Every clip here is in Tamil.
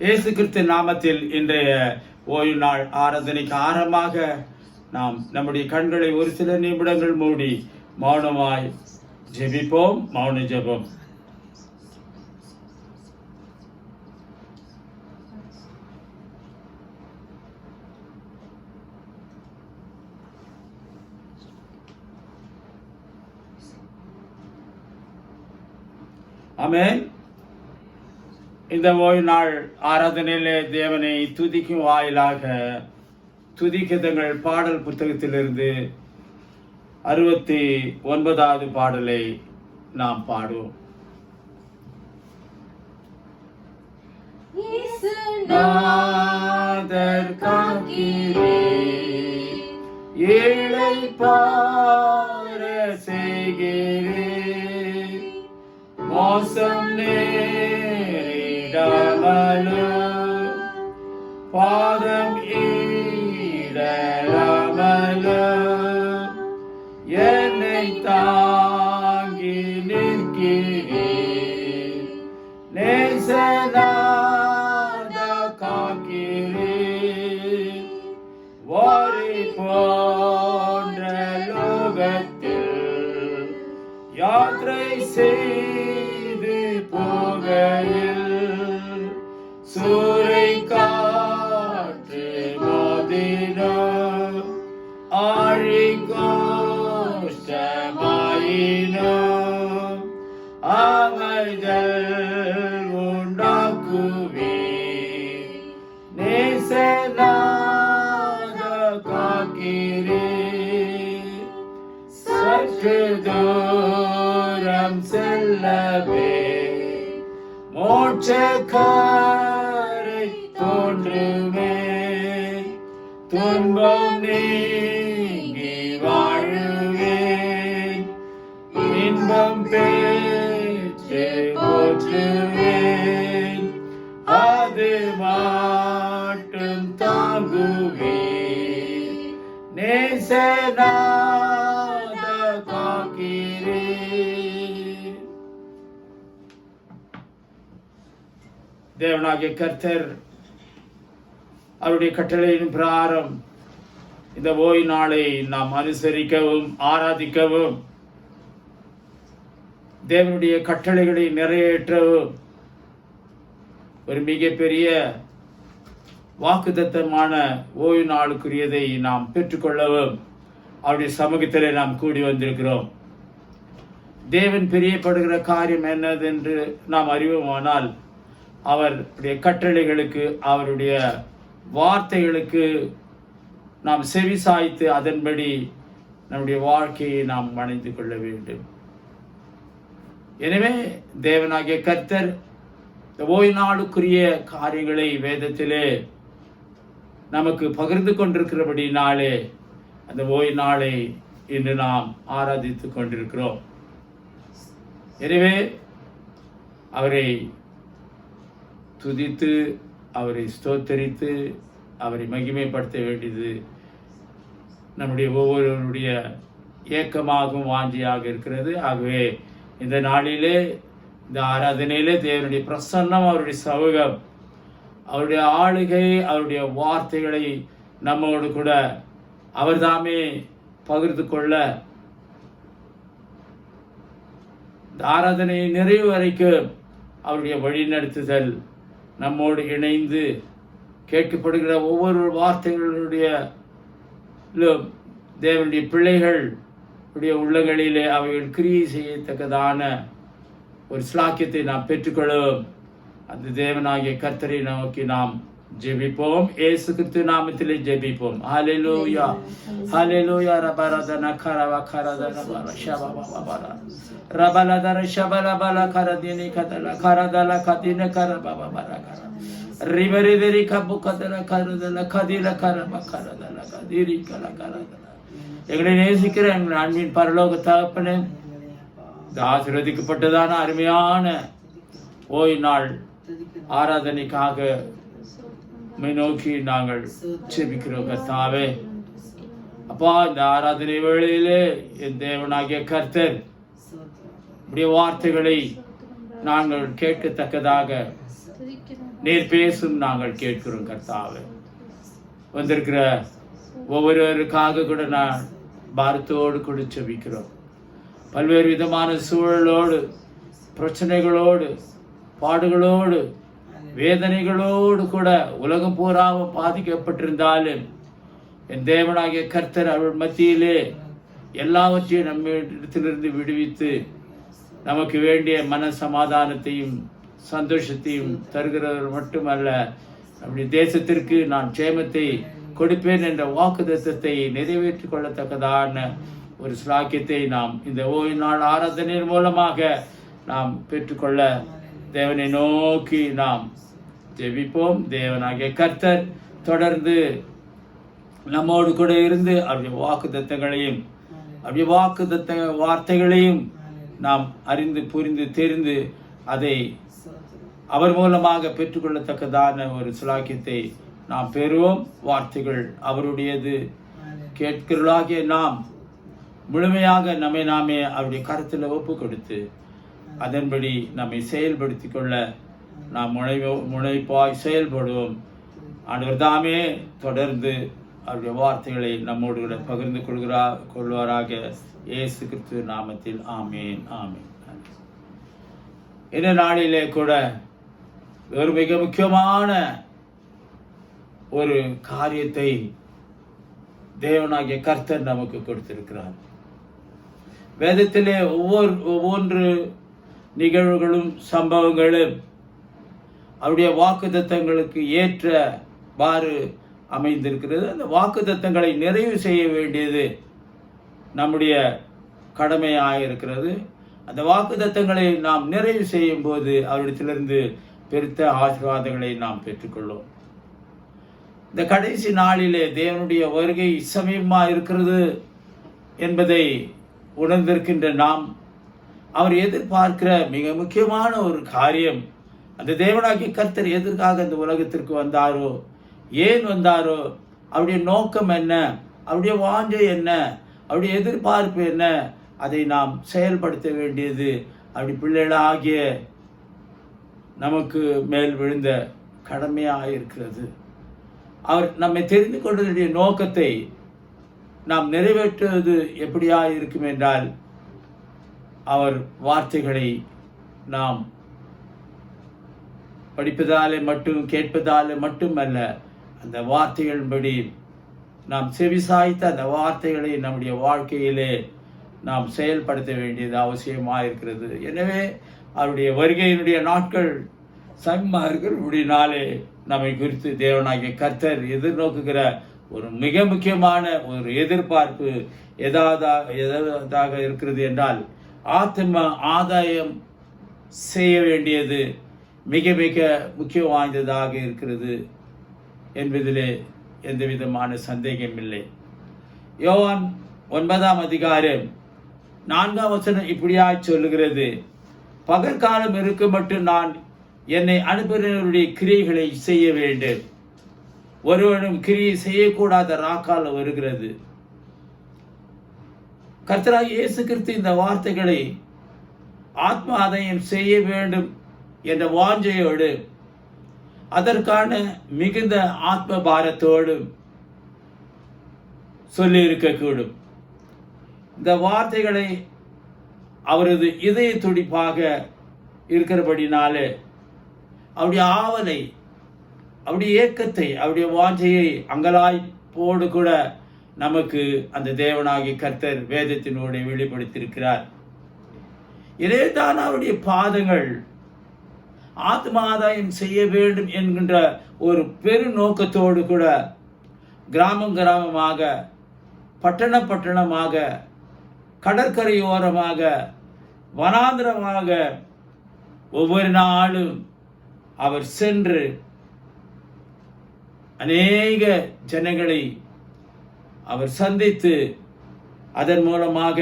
இயேசு கிறிஸ்து நாமத்தில் இன்றைய ஓய்வு நாள் ஆராதனைக்கு ஆரம்பமாக நாம் நம்முடைய கண்களை ஒரு சில நிமிடங்கள் மூடி மௌனமாய் ஜெபிப்போம். மௌன ஜெபம். ஆமென். இந்த ஓய்வு நாள் ஆராதனையிலே தேவனை துதிக்கும் வாயிலாக துதிக்கதங்கள் பாடல் புத்தகத்திலிருந்து 69வது பாடலை நாம் பாடுவோம். ஏழை பார செய்கிறேன், மோசம் நேரிடாமலும் பாதம் ஈடலாமலும் என்னை தாங்கி நிற்கிறேன், நேசனாத காக்கிறேன். வாரி போன்ற லோகத்தில் யாத்திரை செய்து போகையில் சூறை காற்று மோதினம் ஆழி கோஷ்டமாயினம் அமைதல் உண்டாக்குவே, நேசனாக காக்கிறேன். சற்று தூரம் செல்லவே மோட்சக்காரை தோன்றுமே, துன்பம் நீங்கி வாழுவேன், இன்பம் பெற்று போற்றுவேன். அது மட்டும் தாங்குவேன், நேசனாக காக்கிறேன். தேவனாகிய கர்த்தர் அவருடைய கட்டளையின் பிரகாரம் இந்த ஓய்வு நாளை நாம் அனுசரிக்கவும் ஆராதிக்கவும் தேவனுடைய கட்டளைகளை நிறைவேற்றவும் ஒரு மிகப்பெரிய வாக்குத்தத்தமான ஓய்வு நாளுக்குரியதை நாம் பெற்றுக்கொள்ளவும் அவருடைய சமூகத்திலே நாம் கூடி வந்திருக்கிறோம். தேவன் பிரியப்படுகிற காரியம் என்னதென்று நாம் அறிவோமானால் அவருடைய கட்டளைகளுக்கு அவருடைய வார்த்தைகளுக்கு நாம் செவி சாய்த்து அதன்படி நம்முடைய வாழ்க்கையை நாம் வணைந்து கொள்ள வேண்டும். எனவே தேவனாகிய கர்த்தர் ஓய்வு நாளுக்குரிய காரியங்களை வேதத்திலே நமக்கு பகிர்ந்து கொண்டிருக்கிறபடினாலே அந்த ஓய்வு நாளை இன்று நாம் ஆராதித்துக் கொண்டிருக்கிறோம். எனவே அவரை துதித்து அவரை ஸ்தோத்தரித்து அவரை மகிமைப்படுத்த வேண்டியது நம்முடைய ஒவ்வொருவருடைய ஏக்கமாகவும் வாஞ்சியாக இருக்கிறது. ஆகவே இந்த நாளிலே இந்த ஆராதனையிலே தேவனுடைய பிரசன்னம், அவருடைய சமூகம், அவருடைய ஆளுகை, அவருடைய வார்த்தைகளை நம்மோடு கூட அவர் தாமே பகிர்ந்து கொள்ள இந்த ஆராதனை நிறைவு வரைக்கும் அவருடைய வழிநடத்துதல் நம்மோடு இணைந்து கேட்கப்படுகிற ஒவ்வொரு வார்த்தைகளுடைய தேவனுடைய பிள்ளைகள் உள்ளங்களிலே அவைகள் கிரியை செய்யத்தக்கதான ஒரு ஸ்லாக்கியத்தை நாம் பெற்றுக்கொள்ளும். அந்த தேவனாகிய கர்த்தரை நோக்கி நாம் ஜெபிப்போம். இயேசு கிறிஸ்து நாமத்திலே ஜெபிப்போம். ஹல்லேலூயா ஹல்லேலூயா. ரபரதன கரவ கரதன பர ஷபபபர ரபலதர ஷபலபல கரதினி கதல கரதல கதின கரபபர கர ரிவரிதரி கபு கதல கரதல கதில கரப கரதல கதிரி கல கரதல. எங்களை நேசிக்கிற எங்கள் அன்பின் பரலோக தகப்பனே, இந்த ஆசீர்வதிக்கப்பட்டதான அருமையான ஓய்வு நாள் ஆராதனைக்காக நோக்கி நாங்கள் ஜெபிக்கிறோம். கர்த்தாவே அப்பா, இந்த ஆராதனை வேளையிலே என் தேவனாகிய கர்த்தர் உடைய வார்த்தைகளை நாங்கள் கேட்கத்தக்கதாக நீர் பேசும் நாங்கள் கேட்கிறோம் கர்த்தாவே. வந்திருக்கிற ஒவ்வொருவருக்காக கூட நான் பாரத்தோடு கூட செபிக்கிறோம். பல்வேறு விதமான சூழலோடு, பிரச்சனைகளோடு, பாடுகளோடு, வேதனைகளோடு கூட உலகம் பூராவும் பாதிக்கப்பட்டிருந்தாலும் என் தேவனாகிய கர்த்தர் அவள் மத்தியிலே எல்லாவற்றையும் நம்மிடத்திலிருந்து விடுவித்து நமக்கு வேண்டிய மன சமாதானத்தையும் சந்தோஷத்தையும் தருகிறவர் மட்டுமல்ல, நம்முடைய தேசத்திற்கு நான் க்ஷேமத்தை கொடுப்பேன் என்ற வாக்குத்தத்தத்தை நிறைவேற்றிக் கொள்ளத்தக்கதான ஒரு ஸ்லாக்கியத்தை நாம் இந்த ஓய்வு நாள் ஆராதனையின் மூலமாக நாம் பெற்றுக்கொள்ள தேவனை நோக்கி நாம் ஜெபிப்போம். தேவனாகிய கர்த்தர் தொடர்ந்து நம்மோடு கூட இருந்து அவருடைய வாக்குத்தத்தங்களையும் அவருடைய வாக்குத்தத்த வார்த்தைகளையும் நாம் அறிந்து புரிந்து தெரிந்து அதை அவர் மூலமாக பெற்றுக்கொள்ளத்தக்கதான ஒரு சுலாக்கியத்தை நாம் பெறுவோம். வார்த்தைகள் அவருடையது. கேட்கிறவர்களாகிய நாம் முழுமையாக நம்மை நாமே அவருடைய கருத்தில் ஒப்பு கொடுத்து அதன்படி நம்மை செயல்படுத்தி கொள்ள நாம் முனைப்பாய் செயல்படுவோம். ஆண்டவர் தாமே தொடர்ந்து அவருடைய வார்த்தைகளை நம்மோடு கூட பகிர்ந்து கொள்வாராக. இயேசு கிறிஸ்து நாமத்தில் ஆமேன், ஆமேன். இந்த நாளிலே கூட ஒரு மிக முக்கியமான ஒரு காரியத்தை தேவனாகிய கர்த்தர் நமக்கு கொடுத்திருக்கிறார். வேதத்திலே ஒவ்வொரு நிகழ்வுகளும் சம்பவங்களும் அவருடைய வாக்குத்தத்தங்களுக்கு ஏற்றவாறு அமைந்திருக்கிறது. அந்த வாக்குத்தத்தங்களை நிறைவு செய்ய வேண்டியது நம்முடைய கடமையாக இருக்கிறது. அந்த வாக்குத்தத்தங்களை நாம் நிறைவு செய்யும் போது அவரிடத்திலிருந்து பெருத்த ஆசீர்வாதங்களை நாம் பெற்றுக்கொள்ளும். இந்த கடைசி நாளிலே தேவனுடைய வருகை சமீபமாக இருக்கிறது என்பதை உணர்ந்திருக்கின்ற நாம் அவர் எதிர்பார்க்கிற மிக முக்கியமான ஒரு காரியம், அந்த தேவனாகிய கர்த்தர் எதற்காக இந்த உலகத்திற்கு வந்தாரோ, ஏன் வந்தாரோ, அவருடைய நோக்கம் என்ன, அவருடைய வாஞ்சை என்ன, அவருடைய எதிர்பார்ப்பு என்ன, அதை நாம் செயல்படுத்த வேண்டியது அப்படி பிள்ளைகளாகிய நமக்கு மேல் விழுந்த கடமையாக இருக்கிறது. அவர் நம்மை தெரிந்து கொண்டதுடைய நோக்கத்தை நாம் நிறைவேற்றுவது எப்படியாக இருக்கும் என்றால், அவர் வார்த்தைகளை நாம் படிப்பதாலே மட்டும் கேட்பதாலே மட்டுமல்ல, அந்த வார்த்தைகளின்படி நாம் செவிசாய்த்த அந்த வார்த்தைகளை நம்முடைய வாழ்க்கையிலே நாம் செயல்படுத்த வேண்டியது அவசியமாக இருக்கிறது. எனவே அவருடைய வருகையினுடைய நாட்கள் சமீபமாக இருக்கிற நாளே நம்மை குறித்து தேவனாகிய கர்த்தர் எதிர்நோக்குகிற ஒரு மிக முக்கியமான ஒரு எதிர்பார்ப்பு எதாக இருக்கிறது என்றால், ஆத்ம ஆதாயம் செய்ய வேண்டியது மிக மிக முக்கியம் வாய்ந்ததாக இருக்கிறது என்பதிலே எந்த விதமான சந்தேகமில்லை. யோவான் 9ஆம் அதிகாரம் 4ஆம் வசனம் இப்படியாய் சொல்லுகிறது, பகற்காலம் இருக்க மட்டும் நான் என்னை அனுப்பினருடைய கிரியைகளை செய்ய வேண்டும், ஒருவனும் கிரியை செய்யக்கூடாத ராக்காலம் வருகிறது. கர்த்தராகிய இயேசு கிறிஸ்து இந்த வார்த்தைகளை ஆத்ம ஆதாயம் செய்ய வேண்டும் என்ற வாஞ்சையோடு, அதற்கான மிகுந்த ஆத்ம பாரத்தோடும் சொல்லி இருக்கக்கூடும். இந்த வார்த்தைகளை அவரது இதய துடிப்பாக இருக்கிறபடினாலே அவருடைய ஆவலை, அவருடைய ஏக்கத்தை, அவருடைய வாஞ்சையை அங்கலாய்ப்போடு கூட நமக்கு அந்த தேவனாகிய கர்த்தர் வேதத்தினோடு வெளிப்படுத்தியிருக்கிறார். இதேதான் அவருடைய பாதங்கள் ஆத்ம ஆதாயம் செய்ய வேண்டும் என்கின்ற ஒரு பெரு நோக்கத்தோடு கூட கிராமம் கிராமமாக, பட்டண பட்டணமாக, கடற்கரையோரமாக, வனாந்திரமாக ஒவ்வொரு நாளும் அவர் சென்று அநேக ஜனங்களை அவர் சந்தித்து அதன் மூலமாக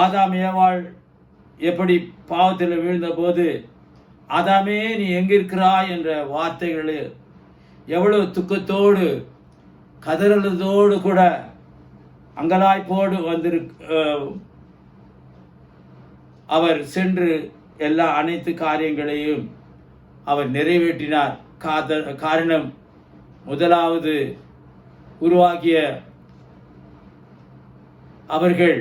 ஆதாம் ஏவாள் எப்படி பாவத்தில் வீழ்ந்த போது, ஆதாமே நீ எங்கிருக்கிறாய் என்ற வார்த்தைகளை எவ்வளவு துக்கத்தோடு கதறலதோடு கூட அங்கலாய்ப்போடு அவர் சென்று அனைத்து காரியங்களையும் அவர் நிறைவேற்றினார். காரணம், முதலாவது உருவாகிய அவர்கள்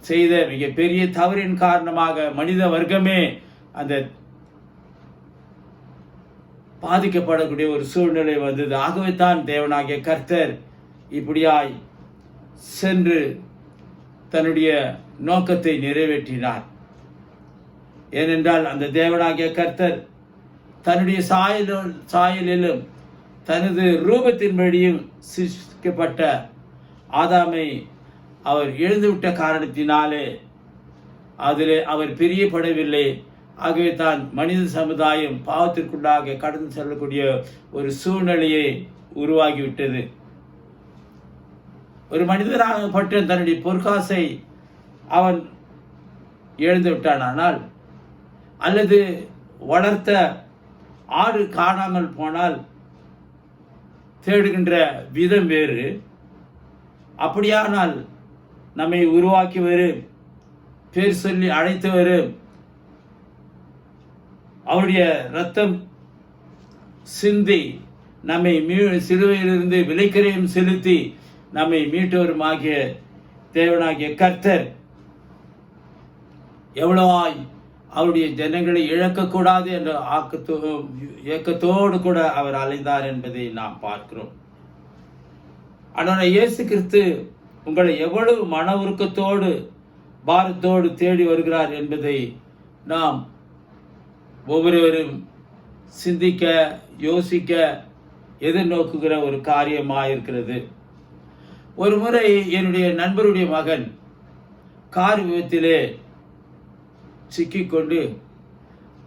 செய்த மிகப்பெரிய தவறின் காரணமாக மனித வர்க்கமே அந்த பாதிக்கப்படக்கூடிய ஒரு சூழ்நிலை வந்தது. ஆகவே தான் தேவனாகிய கர்த்தர் இப்படியாய் சென்று தன்னுடைய நோக்கத்தை நிறைவேற்றினார். ஏனென்றால் அந்த தேவனாகிய கர்த்தர் தன்னுடைய சாயலிலும் தனது ரூபத்தின்படியும் சிருஷ்டிக்கப்பட்ட ஆதாமை அவர் எழுந்துவிட்ட காரணத்தினாலே அதிலே அவர் பிரியப்படவில்லை. ஆகவே தான் மனித சமுதாயம் பாவத்திற்குள்ளாக கடந்து செல்லக்கூடிய ஒரு சூழ்நிலையை உருவாகிவிட்டது. ஒரு மனிதனாகப்பட்ட தன்னுடைய பொற்காசை அவன் எழுந்து விட்டானால், அல்லது வளர்த்த ஆடு காணாமல் போனால் தேடுகின்ற விதம் வேறு. அப்படியானால் நம்மை உருவாக்கி வரும், பேர் சொல்லி அழைத்து வரும், அவருடைய இரத்தம் சிந்தி நம்மை சிலுவையிலிருந்து விலைக்கரையும் செலுத்தி நம்மை மீட்டவருமாகிய தேவனாகிய கர்த்தர் எவ்வளவாய் அவருடைய ஜனங்களை இழக்கக்கூடாது என்ற ஏக்கத்தோடு கூட அவர் அலைந்தார் என்பதை நாம் பார்க்கிறோம். ஆனால் இயேசு கிறிஸ்து உங்களை எவ்வளவு மன உருக்கத்தோடு பாரத்தோடு தேடி வருகிறார் என்பதை நாம் ஒவ்வொருவரும் சிந்திக்க, யோசிக்க, எதிர்நோக்குகிற ஒரு காரியமாயிருக்கிறது. ஒரு முறை என்னுடைய நண்பருடைய மகன் கார் விபத்திலே சிக்கிக்கொண்டு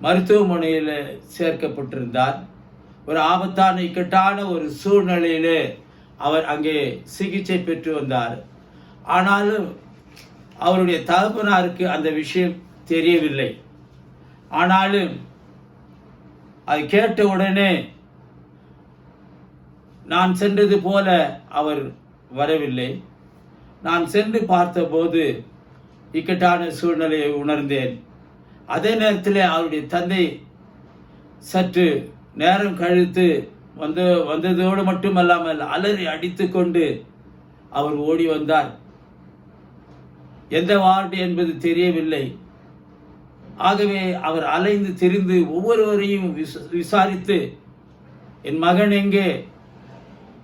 மருத்துவமனையில் சேர்க்கப்பட்டிருந்தார். ஒரு ஆபத்தான இக்கட்டான ஒரு சூழ்நிலையிலே அவர் அங்கே சிகிச்சை பெற்று வந்தார். ஆனாலும் அவருடைய தகப்பனாருக்கு அந்த விஷயம் தெரியவில்லை. ஆனாலும் அதை கேட்ட உடனே நான் சென்றது போல அவர் வரவில்லை. நான் சென்று பார்த்தபோது இக்கட்டான சூழ்நிலையை உணர்ந்தேன். அதே நேரத்தில் அவருடைய தந்தை சற்று நேரம் கழித்து வந்ததோடு மட்டுமல்லாமல் அலறி அடித்து கொண்டு அவர் ஓடி வந்தார். எந்த வார்டு என்பது தெரியவில்லை. ஆகவே அவர் அலைந்து திரிந்து ஒவ்வொருவரையும் விசாரித்து, என் மகன்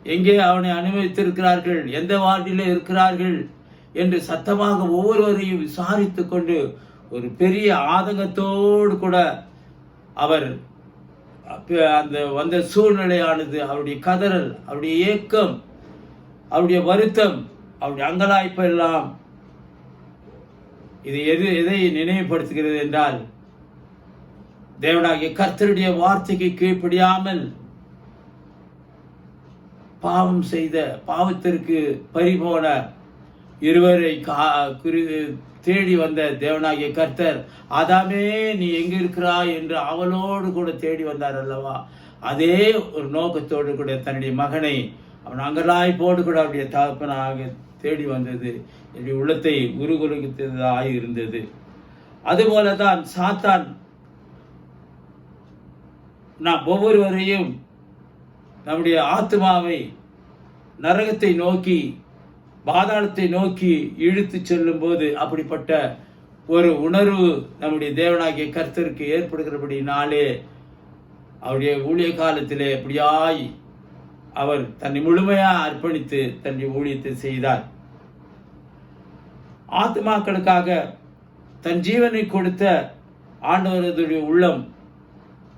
எங்கே அவனை அனுமதித்திருக்கிறார்கள், எந்த வார்டில் இருக்கிறார்கள் என்று சத்தமாக ஒவ்வொருவரையும் விசாரித்து கொண்டு ஒரு பெரிய ஆதங்கத்தோடு கூட அவர் அந்த வந்த சூழ்நிலையானது, அவருடைய கதறல், அவருடைய ஏக்கம், அவருடைய வருத்தம், அவருடைய அங்கலாய்ப்பு எல்லாம் இது எதை நினைவுபடுத்துகிறது என்றால், தேவனாகிய கர்த்தருடைய வார்த்தைக்கு கீழ்ப்படியாமல் பாவம் செய்த, பாவத்திற்கு பறிபோன இருவரை தேடி வந்த தேவனாகிய கர்த்தர், ஆதாமே நீ எங்கே இருக்கிறாய் என்று அவளோடு கூட தேடி வந்தார் அல்லவா. அதே ஒரு நோக்கத்தோடு கூட தன்னுடைய மகனை அவன் அங்கலாய்ப்போடு கூட அவருடைய தகப்பனாக தேடி வந்தது என்னுடைய உள்ளத்தை உருகுலைத்ததாக இருந்தது. அதுபோலதான் சாத்தான் நாம் ஒவ்வொருவரையும் நம்முடைய ஆத்மாவை நரகத்தை நோக்கி, பாதாளத்தை நோக்கி இழுத்து செல்லும் போது அப்படிப்பட்ட ஒரு உணர்வு நம்முடைய தேவனாகிய கர்த்தருக்கு ஏற்படுகிறபடினாலே அவருடைய ஊழிய காலத்திலே எப்படியாய் அவர் தன்னை முழுமையாக அர்ப்பணித்து தன்னுடைய ஊழியத்தை செய்தார். ஆத்மாக்களுக்காக தன் ஜீவனை கொடுத்த ஆண்டவருடைய உள்ளம்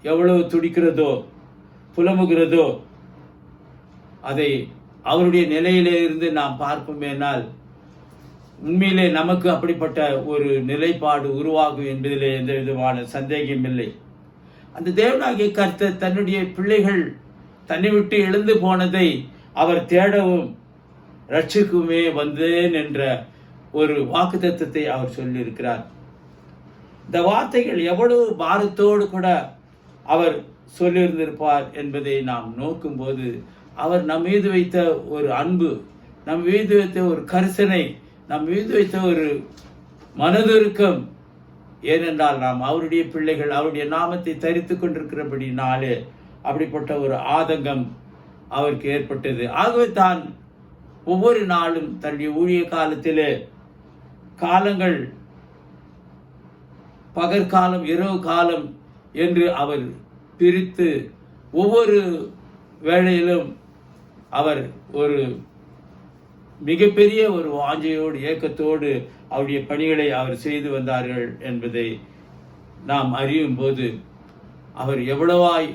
எவ்வளவு துடிக்கிறதோ, புலம்புகிறதோ, அதை அவருடைய நிலையிலே இருந்து நாம் பார்ப்போமேனால் உண்மையிலே நமக்கு அப்படிப்பட்ட ஒரு நிலைப்பாடு உருவாகும் என்பதிலே எந்த விதமான சந்தேகமில்லை. அந்த தேவனாகிய கர்த்தர் தன்னுடைய பிள்ளைகள் தன்னை விட்டு எழுந்து போனதை அவர் தேடவும் ரட்சிக்குமே வந்தேன் என்ற ஒரு வாக்குத்தத்தத்தை அவர் சொல்லியிருக்கிறார். இந்த வார்த்தைகள் எவ்வளவு பாரத்தோடு கூட அவர் சொல்லியிருந்திருப்பார் என்பதை நாம் நோக்கும் போது, அவர் நம் மீது வைத்த ஒரு அன்பு, நம் மீது வைத்த ஒரு கரிசனை, நம் மீது வைத்த ஒரு மனதுருக்கம் ஏனென்றால் நாம் அவருடைய பிள்ளைகள், அவருடைய நாமத்தை தரித்து கொண்டிருக்கிறபடினாலே அப்படிப்பட்ட ஒரு ஆதங்கம் அவருக்கு ஏற்பட்டது. ஆகவே தான் ஒவ்வொரு நாளும் தன்னுடைய ஊழிய காலத்திலே காலங்கள், பகற்காலம், இரவு காலம் என்று அவர் பிரித்து ஒவ்வொரு வேளையிலும் அவர் ஒரு மிகப்பெரிய ஒரு வாஞ்சையோடு ஏக்கத்தோடு அவருடைய பணிகளை அவர் செய்து வந்தார்கள் என்பதை நாம் அறியும் போது அவர் எவ்வளவாய்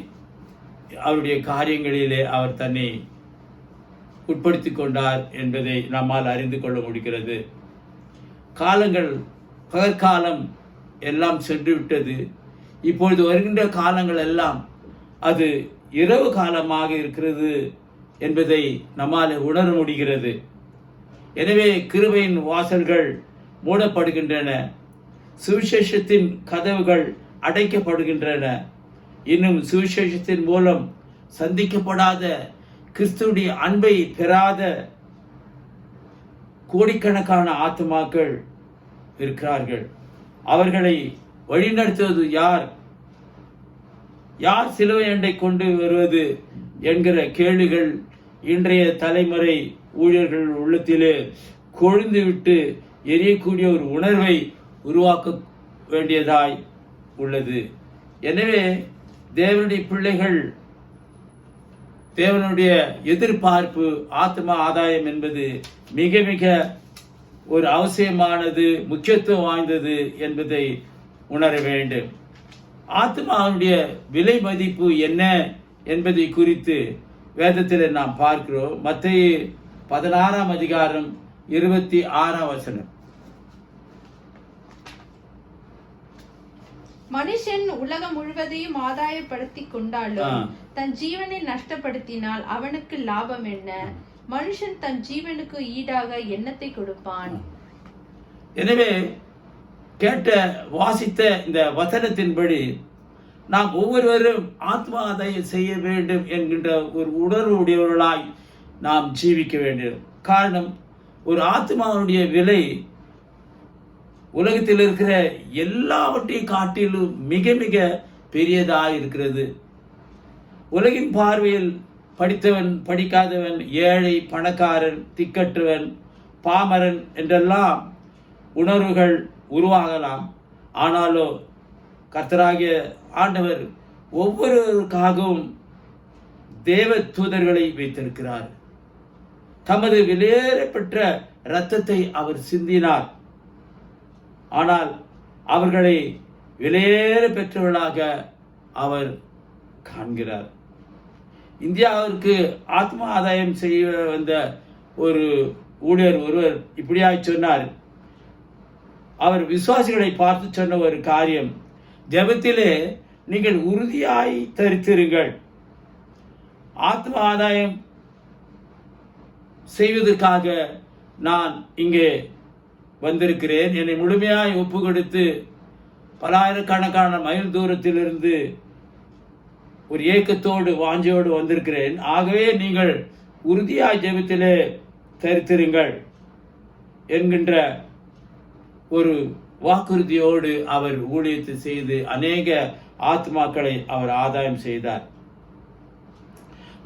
அவருடைய காரியங்களிலே அவர் தன்னை உட்படுத்தி கொண்டார் என்பதை நம்மால் அறிந்து கொள்ள முடிகிறது. காலங்கள், பகற்காலம் எல்லாம் சென்று விட்டது. இப்பொழுது வருகின்ற காலங்கள் எல்லாம் அது இரவு காலமாக இருக்கிறது என்பதை நம்மால் உணர முடிகிறது. எனவே கிருபையின் வாசல்கள் மூடப்படுகின்றன, சுவிசேஷத்தின் கதவுகள் அடைக்கப்படுகின்றன. இன்னும் சுவிசேஷத்தின் மூலம் சந்திக்கப்படாத, கிறிஸ்துவுடைய அன்பை பெறாத கோடிக்கணக்கான ஆத்துமாக்கள் இருக்கிறார்கள். அவர்களை வழிநடத்துவது யார்? யார் சிலுவை அண்டை கொண்டு வருவது என்கிற கேள்விகள் இன்றைய தலைமுறை ஊழியர்கள் உள்ளத்திலே கொழுந்துவிட்டு எரியக்கூடிய ஒரு உணர்வை உருவாக்க வேண்டியதாய் உள்ளது. எனவே தேவனுடைய பிள்ளைகள், தேவனுடைய எதிர்பார்ப்பு ஆத்மா ஆதாயம் என்பது மிக மிக ஒரு அவசியமானது, முக்கியத்துவம் வாய்ந்தது என்பதை உணர வேண்டும். ஆத்மாவுடைய விலை மதிப்பு என்ன என்பதை குறித்து வேதத்தில் நாம் பார்க்கிறோம். மத்தேயு 16 அதிகாரம் 26 வசனம். மனுஷன் உலகம் முழுவதையும் ஆதாயப்படுத்திக் கொண்டாலும் தன் ஜீவனை நஷ்டப்படுத்தினால் அவனுக்கு லாபம் என்ன? மனுஷன் தன் ஜீவனுக்கு ஈடாக எண்ணத்தை கொடுப்பான். எனவே கேட்ட வாசித்த இந்த வசனத்தின்படி நாம் ஒவ்வொருவரும் ஆத்மா ஆதாயம் செய்ய வேண்டும் என்கின்ற ஒரு உணர்வு உடையவர்களாய் நாம் ஜீவிக்க வேண்டும். காரணம், ஒரு ஆத்மாவுடைய விலை உலகத்தில் இருக்கிற எல்லாவற்றையும் காட்டிலும் மிக மிக பெரியதாக இருக்கிறது. உலகின் பார்வையில் படித்தவன், படிக்காதவன், ஏழை, பணக்காரன், திக்கற்றவன், பாமரன் என்றெல்லாம் உணர்வுகள் உருவாகலாம். ஆனாலோ கர்த்தராகிய ஆண்டவர் ஒவ்வொருவருக்காகவும் தேவ தூதர்களை வைத்திருக்கிறார். தமது விலையேறப்பெற்ற இரத்தத்தை அவர் சிந்தினார். ஆனால் அவர்களை விலையேற பெற்றவர்களாக அவர் காண்கிறார். இந்தியாவிற்கு ஆத்மா ஆதாயம் செய்ய வந்த ஒரு ஊழியர் ஒருவர் இப்படியாய் சொன்னார். அவர் விசுவாசிகளை பார்த்து சொன்ன ஒரு காரியம், ஜெபத்திலே நீங்கள் உறுதியாய் தரித்திருங்கள். ஆத்ம ஆதாயம் செய்வதற்காக நான் இங்கே வந்திருக்கிறேன். என்னை முழுமையாய் ஒப்பு கொடுத்து பலாயிரக்கணக்கான மைல் தூரத்திலிருந்து ஒரு ஏக்கத்தோடு வாஞ்சையோடு வந்திருக்கிறேன். ஆகவே நீங்கள் உறுதியாய் ஜெபத்திலே தரித்திருங்கள் என்கின்ற ஒரு வாக்குறுதியோடு அவர் ஊழியத்தை செய்து அநேக ஆத்மாக்களை அவர் ஆதாயம் செய்தார்.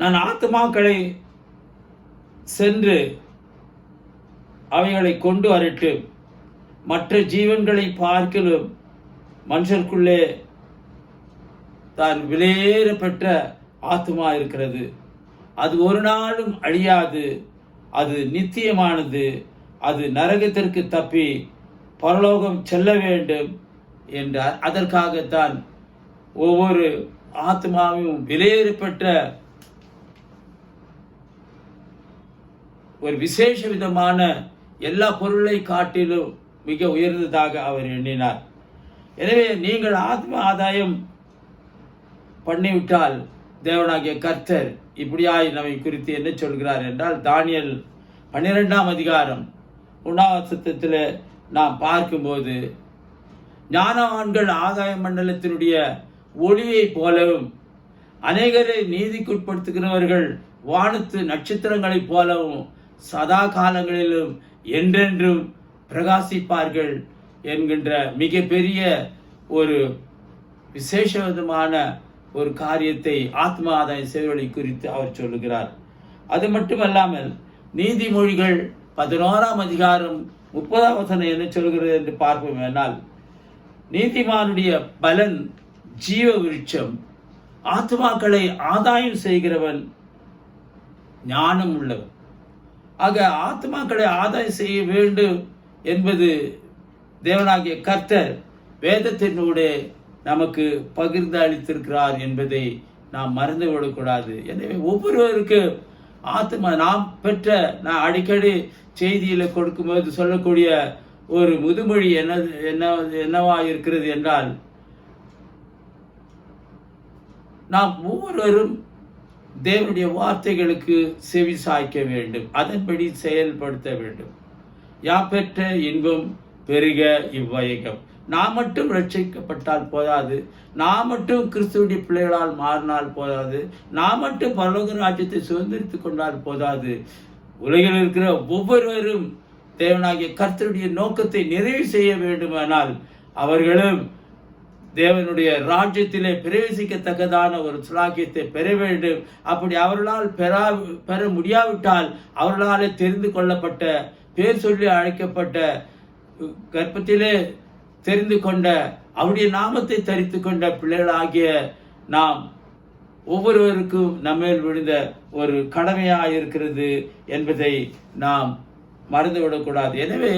நான் ஆத்மாக்களை சென்று அவைகளை கொண்டு வரட்டு, மற்ற ஜீவன்களை பார்க்கலும் மனுஷருக்குள்ளே தான் விலையேற பெற்ற ஆத்மா இருக்கிறது. அது ஒரு நாளும் அழியாது, அது நித்தியமானது. அது நரகத்திற்கு தப்பி பரலோகம் செல்ல வேண்டும் என்றார். அதற்காகத்தான் ஒவ்வொரு ஆத்மாவும் விலையேறப்பட்ட ஒரு விசேஷ விதமான எல்லா பொருளை காட்டிலும் மிக உயர்ந்ததாக அவர் எண்ணினார். எனவே நீங்கள் ஆத்ம ஆதாயம் பண்ணிவிட்டால் தேவனாகிய கர்த்தர் இப்படியாய் நம்மை குறித்து என்ன சொல்கிறார் என்றால், தானியேல் 12 அதிகாரம் 1 நாம் பார்க்கும்போது, ஞானவான்கள் ஆகாய மண்டலத்தினுடைய ஒளியை போலவும் அநேகரை நீதிக்குட்படுத்துகிறவர்கள் வானத்து நட்சத்திரங்களைப் போலவும் சதா காலங்களிலும் என்றென்றும் பிரகாசிப்பார்கள் என்கின்ற மிகப்பெரிய ஒரு விசேஷமான ஒரு காரியத்தை ஆத்ம ஆதாய சேவைகளை குறித்து அவர் சொல்லுகிறார். அது மட்டுமல்லாமல் நீதிமொழிகள் 11ஆம் அதிகாரம் 30ஆம் வசனம் என்ன சொல்கிறது என்று பார்ப்போம். என்னால் நீதிமானுடைய பலன் ஜீவ விருட்சம், ஆத்மாக்களை ஆதாயம் செய்கிறவன் ஞானம் உள்ளவன். ஆக ஆத்மாக்களை ஆதாயம் செய்ய வேண்டும் என்பது தேவனாகிய கர்த்தர் வேதத்தினூடே நமக்கு பகிர்ந்து அளித்திருக்கிறார் என்பதை நாம் மறந்து விடக்கூடாது. எனவே ஒவ்வொருவருக்கு ஆத்மா நாம் பெற்ற, நான் அடிக்கடி செய்தியில கொடுக்கும்போது சொல்லக்கூடிய ஒரு முதுமொழி என்னவா இருக்கிறது என்றால், நாம் ஒவ்வொருவரும் தேவனுடைய வார்த்தைகளுக்கு செவி சாய்க்க வேண்டும், அதன்படி செயல்படுத்த வேண்டும். யாம் பெற்ற இன்பம் பெருக இவ்வையகம். நாம் மட்டும் ரட்சிக்கப்பட்டால் போதாது, நாம் மட்டும் கிறிஸ்துவுடைய பிள்ளைகளால் மாறினால் போதாது, நாம் மட்டும் பரலோக ராஜ்யத்தை சுதந்திரித்துக் கொண்டால் போதாது. உலகில் இருக்கிற ஒவ்வொருவரும் தேவனாகிய கர்த்தருடைய நோக்கத்தை நிறைவு செய்ய வேண்டுமானால் அவர்களும் தேவனுடைய ராஜ்யத்திலே பிரவேசிக்கத்தக்கதான ஒரு சுலாக்கியத்தை பெற வேண்டும். அப்படி அவர்களால் பெற முடியாவிட்டால் அவர்களாலே தெரிந்து கொள்ளப்பட்ட, பேர் சொல்லி அழைக்கப்பட்ட, கர்ப்பத்திலே தெரிந்து கொண்ட, அவருடைய நாமத்தை தரித்து கொண்ட பிள்ளைகளாகிய நாம் ஒவ்வொருவருக்கும் நம்மேல் விழுந்த ஒரு கடமையாக இருக்கிறது என்பதை நாம் மறந்துவிடக்கூடாது. எனவே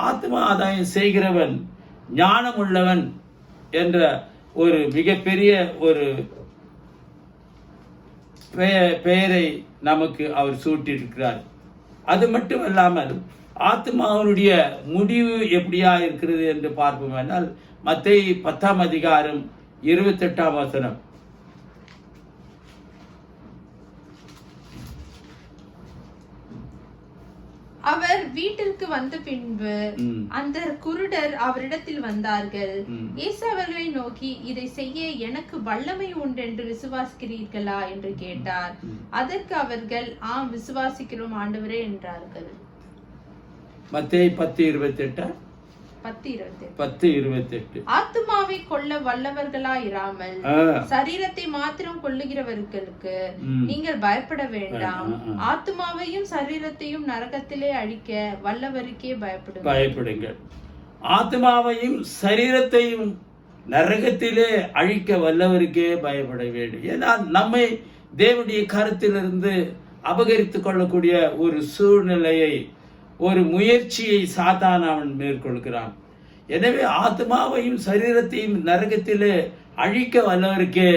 ஆத்ம ஆதாயம் செய்கிறவன் ஞானம் உள்ளவன் என்ற ஒரு மிகப்பெரிய ஒரு பெயரை நமக்கு அவர் சூட்டியிருக்கிறார். அது மட்டுமல்லாமல் ஆத்மாவுடைய முடிவு எப்படியா இருக்கிறது என்று பார்ப்போம். என்றால் மத்தேயு 10ஆம் அதிகாரம் 28ஆம் வசனம். அவர் வீட்டிற்கு வந்த பின்பு அந்த குருடர் அவரிடத்தில் வந்தார்கள். இயேசு அவர்களை நோக்கி, இதை செய்ய எனக்கு வல்லமை உண்டென்று விசுவாசிக்கிறீர்களா என்று கேட்டார். அதற்கு அவர்கள், ஆம் விசுவாசிக்கிறோம் ஆண்டவரே என்றார்கள். மத்தேயு 10:28. ஆத்துமாவை கொல்ல வல்லவர்களாயிராமல் சரீரத்தை மாத்திரம் கொல்லுகிறவர்களுக்கு நீங்கள் பயப்பட வேண்டாம். ஆத்துமாவையும் சரீரத்தையும் நரகத்திலே அழிக்க வல்லவருக்கே பயப்படுங்கள். ஆத்மாவையும் சரீரத்தையும் நரகத்திலே அழிக்க வல்லவருக்கே பயப்பட வேண்டும். ஏன்னா நம்மை தேவனுடைய கருத்திலிருந்து அபகரித்துக் கொள்ளக்கூடிய ஒரு சூழ்நிலையை, ஒரு முயற்சியை சாத்தான் அவன் மேற்கொள்கிறான். எனவே ஆத்மாவையும் சரீரத்தையும் நரகத்திலே அழிக்க வல்லவருக்கே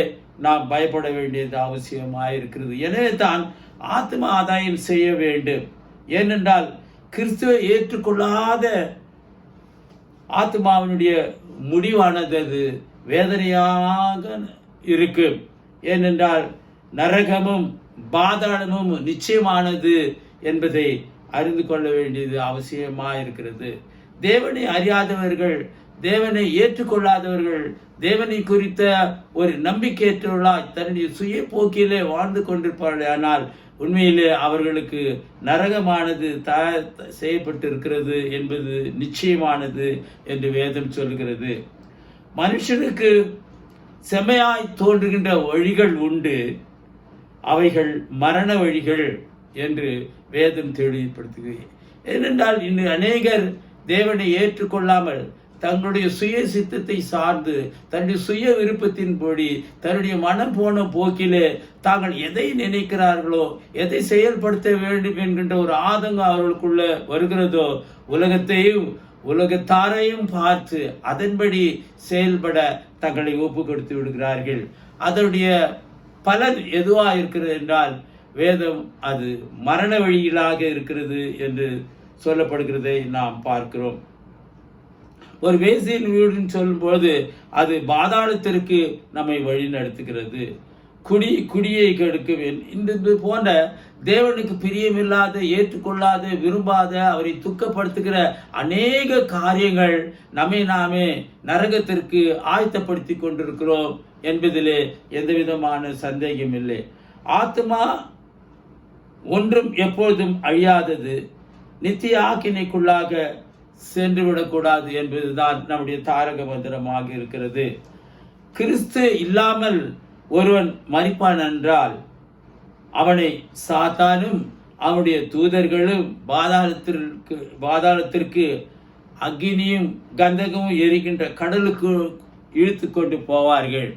நாம் பயப்பட வேண்டியது அவசியமாயிருக்கிறது. எனவே தான் ஆத்ம ஆதாயம் செய்ய வேண்டும். ஏனென்றால் கிறிஸ்துவை ஏற்றுக்கொள்ளாத ஆத்மாவினுடைய முடிவானது அது வேதனையாக இருக்கும். ஏனென்றால் நரகமும் பாதாளமும் நிச்சயமானது என்பதை அறிந்து கொள்ள வேண்டியது அவசியமாயிருக்கிறது. தேவனை அறியாதவர்கள், தேவனை ஏற்றுக்கொள்ளாதவர்கள், தேவனை குறித்த ஒரு நம்பிக்கையற்றவர்களாய் தன்னுடைய சுய போக்கிலே வாழ்ந்து கொண்டிருப்பார்கள். ஆனால் உண்மையிலே அவர்களுக்கு நரகமானது தயார் செய்யப்பட்டிருக்கிறது என்பது நிச்சயமானது என்று வேதம் சொல்கிறது. மனுஷனுக்கு செம்மையாய் தோன்றுகின்ற வழிகள் உண்டு, அவைகள் மரண வழிகள் என்று வேதம் தெளிவுபடுத்துகிறது. ஏனென்றால் இன்று அநேகர் தேவனை ஏற்றுக்கொள்ளாமல் தங்களுடைய சுய சித்தத்தை சார்ந்து, தன்னுடைய சுய விருப்பத்தின்படி, தன்னுடைய மனம் போன போக்கிலே தாங்கள் எதை நினைக்கிறார்களோ, எதை செயல்படுத்த வேண்டும் என்கின்ற ஒரு ஆதங்கம் அவர்களுக்குள்ள வருகிறதோ, உலகத்தையும் உலகத்தாரையும் பார்த்து அதன்படி செயல்பட தங்களை ஒப்பு கொடுத்து விடுகிறார்கள். அதனுடைய பலன் எதுவா இருக்கிறது என்றால் வேதம் அது மரண வழியிலாக இருக்கிறது என்று சொல்லப்படுகிறதை நாம் பார்க்கிறோம். ஒரு வேசியின் வீடுன்னு சொல்லும்போது அது பாதாளத்திற்கு நம்மை வழி நடத்துகிறது. குடியை கெடுக்கும். இந்த போன்ற தேவனுக்கு பிரியமில்லாத, ஏற்றுக்கொள்ளாத, விரும்பாத, அவரை துக்கப்படுத்துகிற அநேக காரியங்கள் நம்மை நாமே நரகத்திற்கு ஆயத்தப்படுத்தி கொண்டிருக்கிறோம் என்பதிலே எந்த விதமான சந்தேகம் இல்லை. ஆத்மா ஒன்றும் எப்பொழுதும் அழியாதது, நித்திய ஆக்கினைக்குள்ளாக சென்று விடக்கூடாது என்பதுதான் நம்முடைய தாரக மந்திரமாக இருக்கிறது. கிறிஸ்து இல்லாமல் ஒருவன் மரிப்பான் என்றால் அவனை சாத்தானும் அவனுடைய தூதர்களும் பாதாளத்திற்கு அக்கினியும் கந்தகமும் எரிகின்ற கடலுக்கு இழுத்து கொண்டு போவார்கள்.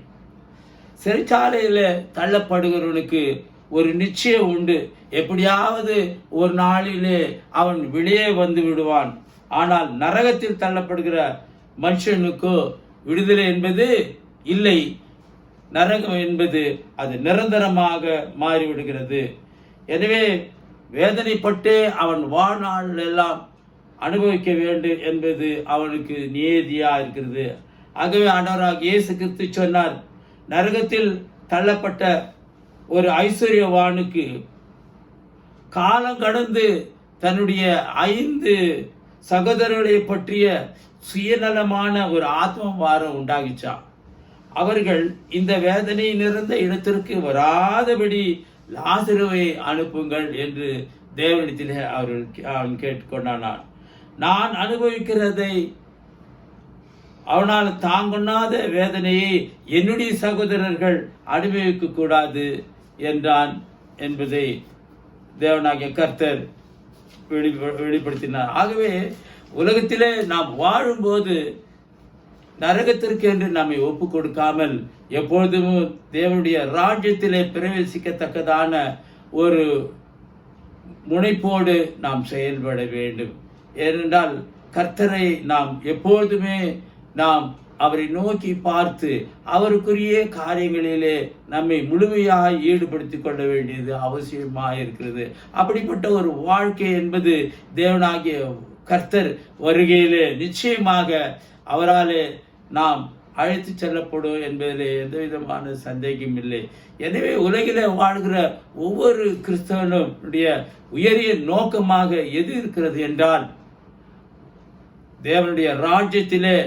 சிறைச்சாலையில தள்ளப்படுகிறவனுக்கு ஒரு நிச்சயம் உண்டு, எப்படியாவது ஒரு நாளிலே அவன் வெளியே வந்து விடுவான். ஆனால் நரகத்தில் தள்ளப்படுகிற மனுஷனுக்கோ விடுதலை என்பது இல்லை. நரகம் என்பது அது நிரந்தரமாக மாறிவிடுகிறது. எனவே வேதனைப்பட்டு அவன் வாழ்நாள் எல்லாம் அனுபவிக்க வேண்டும் என்பது அவனுக்கு நியதியா இருக்கிறது. ஆகவே ஆண்டவராகிய இயேசு கிறிஸ்து சொன்னார், நரகத்தில் தள்ளப்பட்ட ஒரு ஐஸ்வர்யவானுக்கு காலம் கடந்து தன்னுடைய 5 சகோதரர்களை பற்றிய சுயநலமான ஒரு ஆத்ம வாரம் உண்டாகிச்சான். அவர்கள் இந்த வேதனை நிறைந்த இடத்திற்கு வராதபடி லாசருவை அனுப்புங்கள் என்று தேவனிடத்திலே அவன் கேட்டுக்கொண்டான். நான் அனுபவிக்கிறதை அவனால் தாங்கொண்ணாத வேதனையை என்னுடைய சகோதரர்கள் அனுபவிக்க கூடாது என்றான் என்பதை தேவனாகிய கர்த்தர் வெளிப்படுத்தினார். ஆகவே உலகத்திலே நாம் வாழும்போது நரகத்திற்கு என்று நம்மை ஒப்பு கொடுக்காமல் எப்பொழுதும் தேவனுடைய ராஜ்யத்திலே பிரவேசிக்கத்தக்கதான ஒரு முனைப்போடு நாம் செயல்பட வேண்டும். ஏனென்றால் கர்த்தரை நாம் எப்பொழுதுமே நாம் அவரை நோக்கி பார்த்து அவருக்குரிய காரியங்களிலே நம்மை முழுமையாக ஈடுபடுத்திக் கொள்ள வேண்டியது அவசியமாக இருக்கிறது. அப்படிப்பட்ட ஒரு வாழ்க்கை என்பது தேவனாகிய கர்த்தர் வருகையிலே நிச்சயமாக அவராலே நாம் அழைத்து செல்லப்படும் என்பதிலே எந்த விதமான சந்தேகம் இல்லை. எனவே உலகிலே வாழ்கிற ஒவ்வொரு கிறிஸ்தவனுடைய உயரிய நோக்கமாக எது இருக்கிறது என்றால், தேவனுடைய ராஜ்யத்திலே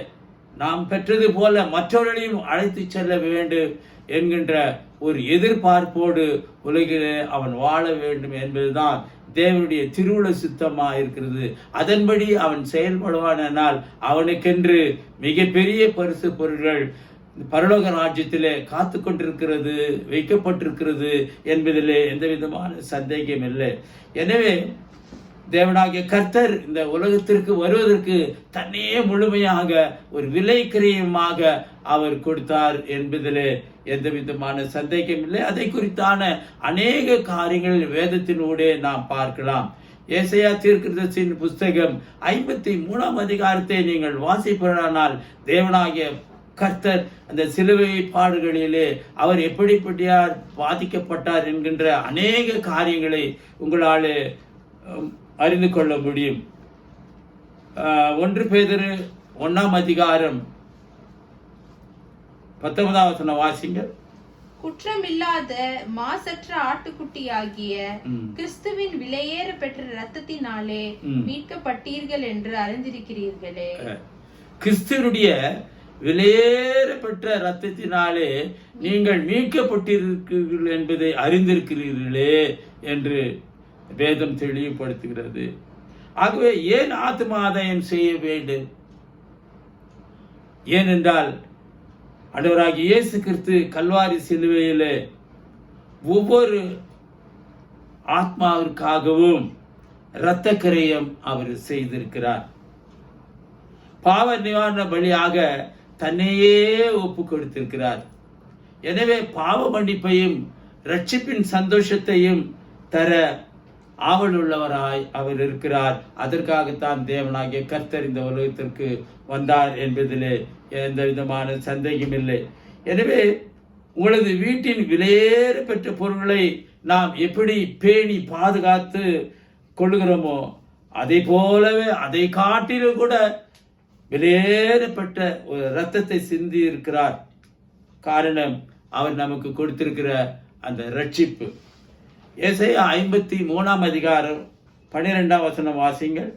நாம் பெற்றது போல மற்றவர்களையும் அழைத்து செல்ல வேண்டும் என்கின்ற ஒரு எதிர்பார்ப்போடு உலகிலே அவன் வாழ வேண்டும் என்பதுதான் தேவனுடைய திருவுள சித்தமாக இருக்கிறது. அதன்படி அவன் செயல்படுவானால் அவனுக்கென்று மிகப்பெரிய பரிசு பொருள்கள் பரலோக ராஜ்யத்திலே காத்து கொண்டிருக்கிறது, வைக்கப்பட்டிருக்கிறது என்பதிலே எந்த விதமான சந்தேகம் இல்லை. எனவே தேவனாகிய கர்த்தர் இந்த உலகத்திற்கு வருவதற்கு தன்னையே முழுமையாக ஒரு விலை கிரயமாக அவர் கொடுத்தார் என்பதிலே எந்த விதமான சந்தேகம் இல்லை. அதை குறித்தான அநேக காரியங்கள் வேதத்தினூடே நாம் பார்க்கலாம். ஏசாயா தீர்க்கதரிசியின் புஸ்தகம் 53ஆம் அதிகாரத்தை நீங்கள் வாசிப்பதானால் தேவனாகிய கர்த்தர் அந்த சிலுவை பாடுகளிலே அவர் எப்படிப்பட்டார் பாதிக்கப்பட்டார் என்கின்ற அநேக காரியங்களை உங்களாலே அறிந்து கொள்ள முடியும். 1 பேதுரு 1ஆம் அதிகாரம் 19ஆம் வசனம் வாசிங்கள். குற்றமில்லாத மாசற்ற ஆட்டுக்குட்டியாகிய கிறிஸ்துவின் விலையேற பெற்ற இரத்தத்தினாலே மீட்கப்பட்டீர்கள் என்று அறிந்திருக்கிறீர்களே. கிறிஸ்துவனுடைய விலையேற பெற்ற இரத்தத்தினாலே நீங்கள் மீட்கப்பட்டிருக்கிறீர்கள் என்பதை அறிந்திருக்கிறீர்களே என்று வேதம் தெளிவுபடுத்துகிறது. ஆகவே ஏன் ஆத்ம ஆதாயம் செய்ய வேண்டும்? ஏனென்றால் ஆண்டவராகிய இயேசு கிறிஸ்து கல்வாரி சிலுவையிலே ஒவ்வொரு ஆத்மாவிற்காகவும் இரத்த கிரயம் அவர் செய்திருக்கிறார். பாவ நிவாரண பலியாக தன்னையே ஒப்பு கொடுத்திருக்கிறார். எனவே பாவ மன்னிப்பையும் ரட்சிப்பின் சந்தோஷத்தையும் தர ஆவல் உள்ளவராய் அவர் இருக்கிறார். அதற்காகத்தான் தேவனாகிய கர்த்தர் இந்த உலகத்திற்கு வந்தார் என்பதிலே எந்த விதமான சந்தேகம் இல்லை. எனவே உங்களது வீட்டின் விலையேற பெற்ற பொருட்களை நாம் எப்படி பேணி பாதுகாத்து கொள்ளுகிறோமோ அதை போலவே அதை காட்டிலும் கூட விலையேறப்பட்ட ஒரு இரத்தத்தை சிந்தி இருக்கிறார். காரணம் அவர் நமக்கு கொடுத்திருக்கிற அந்த ரட்சிப்பு. ஏசாயா 53ஆம் அதிகாரம் 12ஆம் வசனம் வாசிங்கள்.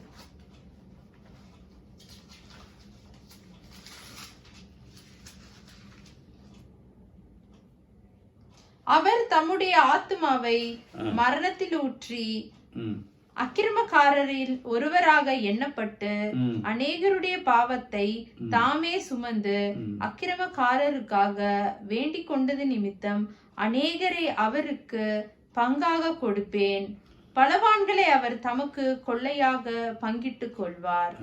அவர் தம்முடைய ஆத்துமாவை மரணத்தில் ஊற்றி அக்கிரமக்காரரில் ஒருவராக எண்ணப்பட்டு அநேகருடைய பாவத்தை தாமே சுமந்து அக்கிரமக்காரருக்காக வேண்டிக் கொண்டது நிமித்தம் அநேகரை அவருக்கு பங்காக கொடுப்பேன். பலவான்களை அவர் தமக்கு கொள்ளையாக பங்கிட்டுக் கொள்வார்.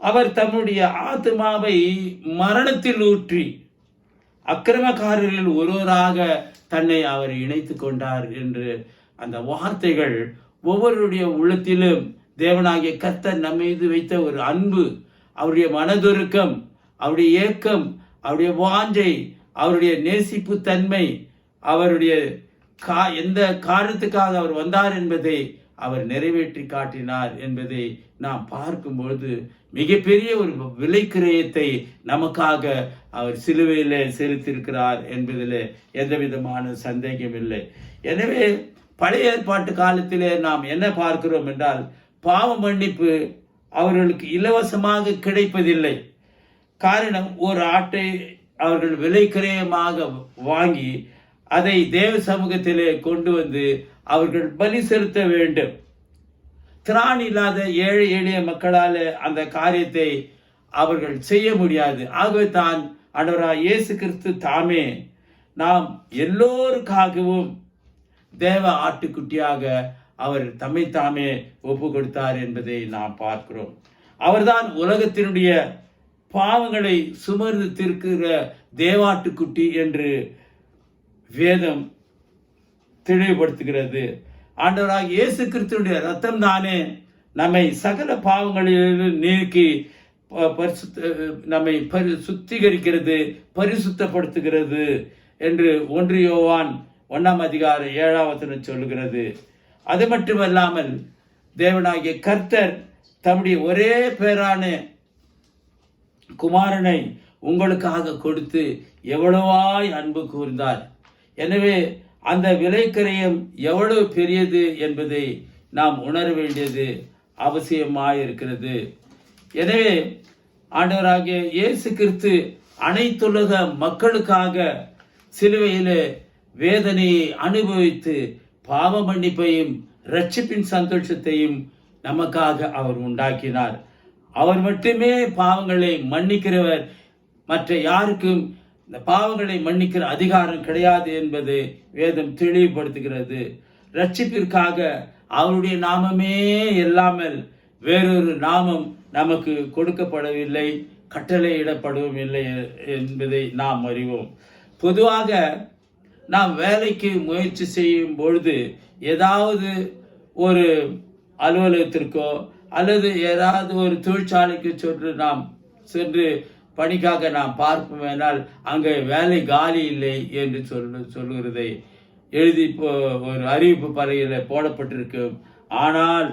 அவர் தம்முடைய ஆத்மாவை மரணத்தில் ஊற்றி அக்கிரமக்காரரில் ஒருவராக தன்னை அவர் இணைத்துக் கொண்டார் என்று அந்த வார்த்தைகள் ஒவ்வொருடைய உள்ளத்திலும் தேவனாகிய கர்த்தர் நம்மீது வைத்த ஒரு அன்பு, அவருடைய மனதுருக்கம், அவருடைய ஏக்கம், அவருடைய வாஞ்சை, அவருடைய நேசிப்பு தன்மை, அவருடைய எந்த காரணத்துக்காக அவர் வந்தார் என்பதை அவர் நிறைவேற்றி காட்டினார் என்பதை நாம் பார்க்கும்பொழுது மிகப்பெரிய ஒரு விலைக்கிரயத்தை நமக்காக அவர் சிலுவையிலே செலுத்தியிருக்கிறார் என்பதில் எந்த விதமான சந்தேகம் இல்லை. எனவே பழைய ஏற்பாட்டு காலத்திலே நாம் என்ன பார்க்கிறோம் என்றால், பாவ மன்னிப்பு அவர்களுக்கு இலவசமாக கிடைப்பதில்லை. காரணம், ஒரு ஆட்டை அவர்கள் விலைக்கிரயமாக வாங்கி அதை தேவ சமூகத்திலே கொண்டு வந்து அவர்கள் பலி செலுத்த வேண்டும். திராணி இல்லாத ஏழை எளிய மக்களால் அந்த காரியத்தை அவர்கள் செய்ய முடியாது. ஆகவே தான் ஆண்டவராகிய இயேசு கிறிஸ்து தாமே நாம் எல்லோருக்காகவும் தேவ ஆட்டுக்குட்டியாக அவர் தம்மை தாமே ஒப்பு கொடுத்தார் என்பதை நாம் பார்க்கிறோம். அவர்தான் உலகத்தினுடைய பாவங்களை சுமந்து தீர்க்கிற தேவாட்டுக்குட்டி என்று வேதம் தெளிவுபடுத்துகிறது. ஆண்டவராகிய இயேசு கிறிஸ்துவினுடைய ரத்தம் தானே நம்மை சகல பாவங்களிலும் நீக்கி நம்மை சுத்திகரிக்கிறது, பரிசுத்தப்படுத்துகிறது என்று 1 யோவான் 1:7 சொல்லுகிறது. அது மட்டுமல்லாமல் தேவனாகிய கர்த்தர் தம்முடைய ஒரே பேரான குமாரனை உங்களுக்காக கொடுத்து எவ்வளவாய் அன்பு கூர்ந்தார். எனவே அந்த விலைக்கிரயம் எவ்வளவு பெரியது என்பதை நாம் உணர வேண்டியது அவசியமாயிருக்கிறது. எனவே ஆண்டவராகிய இயேசு கிறிஸ்து அனைத்துலக மக்களுக்காக சிலுவையிலே வேதனையை அனுபவித்து பாவ மன்னிப்பையும் இரட்சிப்பின் சந்தோஷத்தையும் நமக்காக அவர் உண்டாக்கினார். அவர் மட்டுமே பாவங்களை மன்னிக்கிறவர். மற்ற யாருக்கும் இந்த பாவங்களை மன்னிக்கிற அதிகாரம் கிடையாது என்பது வேதம் தெளிவுபடுத்துகிறது. இரட்சிப்பிற்காக அவருடைய நாமமே இல்லாமல் வேறொரு நாமம் நமக்கு கொடுக்கப்படவில்லை, கட்டளையிடப்படவும் இல்லை என்பதை நாம் அறிவோம். பொதுவாக நாம் வேலைக்கு முயற்சி செய்யும் பொழுது ஏதாவது ஒரு அலுவலகத்திற்கோ அல்லது ஏதாவது ஒரு தொழிற்சாலைக்கு சென்று பணிக்காக நாம் பார்ப்போமேனால் அங்கே வேலை காலி இல்லை என்று சொல்லுகிறதை எழுதி ஒரு அறிவிப்பு பலகையில் போடப்பட்டிருக்கும். ஆனால்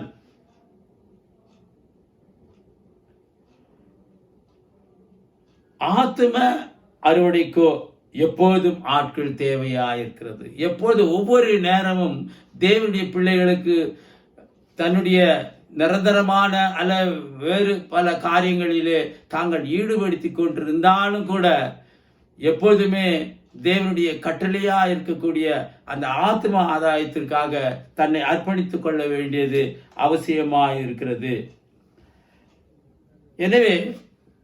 ஆத்தும அறுவடைக்கோ எப்போதும் ஆட்கள் தேவையாயிருக்கிறது. எப்போது ஒவ்வொரு நேரமும் தேவனுடைய பிள்ளைகளுக்கு தன்னுடைய நிரந்தரமான அல்ல வேறு பல காரியங்களிலே தாங்கள் ஈடுபடுத்தி கொண்டிருந்தாலும் கூட எப்போதுமே தேவனுடைய கட்டளையா இருக்கக்கூடிய அந்த ஆத்ம ஆதாயத்திற்காக தன்னை அர்ப்பணித்துக் கொள்ள வேண்டியது அவசியமாக இருக்கிறது. எனவே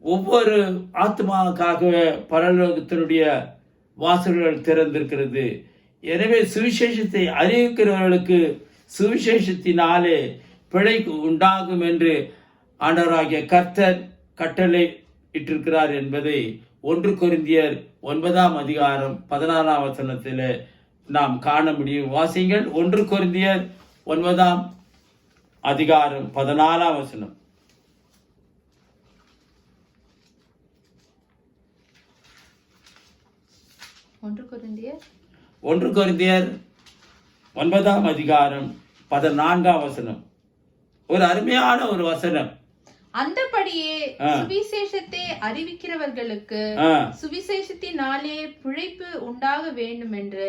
ஒவ்வொரு ஆத்மாவுக்காக பரலோகத்தினுடைய வாசல்கள் திறந்திருக்கிறது. எனவே சுவிசேஷத்தை அறிவிக்கிறவர்களுக்கு சுவிசேஷத்தினாலே பிழை உண்டாகும் என்று ஆண்டவராகிய கர்த்தர் கட்டளை இட்டிருக்கிறார் என்பதை 1 கொரிந்தியர் 9:14 நாம் காண முடியும். வாசிங்கள். 1 கொரிந்தியர் 9:14. 1 கொரிந்தியர் 9:14 ஒரு அருமையான ஒரு வசனம். அந்தபடியே சுவிசேஷத்தை அறிவிக்கிறவர்களுக்கு சுவிசேஷத்தினாலே பிழைப்பு உண்டாக வேண்டும் என்று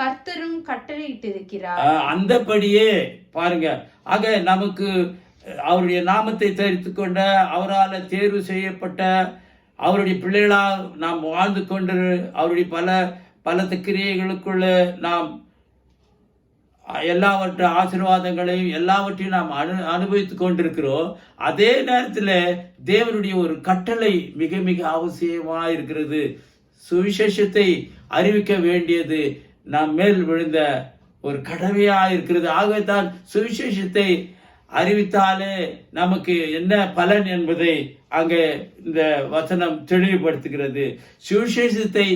கர்த்தரும் கட்டளையிட்டிருக்கிறார். அந்தபடியே பாருங்க. ஆக நமக்கு அவருடைய நாமத்தை தரித்துக் கொண்ட, அவரால் தேர்வு செய்யப்பட்ட அவருடைய பிள்ளைகளால் நாம் வாழ்ந்து கொண்டு அவருடைய பல கிரியைகளுக்குள்ள நாம் ஆசீர்வாதங்களையும் எல்லாவற்றையும் நாம் அனுபவித்துக் கொண்டிருக்கிறோம். அதே நேரத்தில் தேவனுடைய ஒரு கட்டளை மிக மிக அவசியமா இருக்கிறது. சுவிசேஷத்தை அறிவிக்க வேண்டியது நம் மேல் விழுந்த ஒரு கடமையா இருக்கிறது. ஆகவே தான் சுவிசேஷத்தை அறிவித்தாலே நமக்கு என்ன பலன் என்பதை அங்கே இந்த வசனம் தெளிவுபடுத்துகிறது. சுவிசேஷத்தை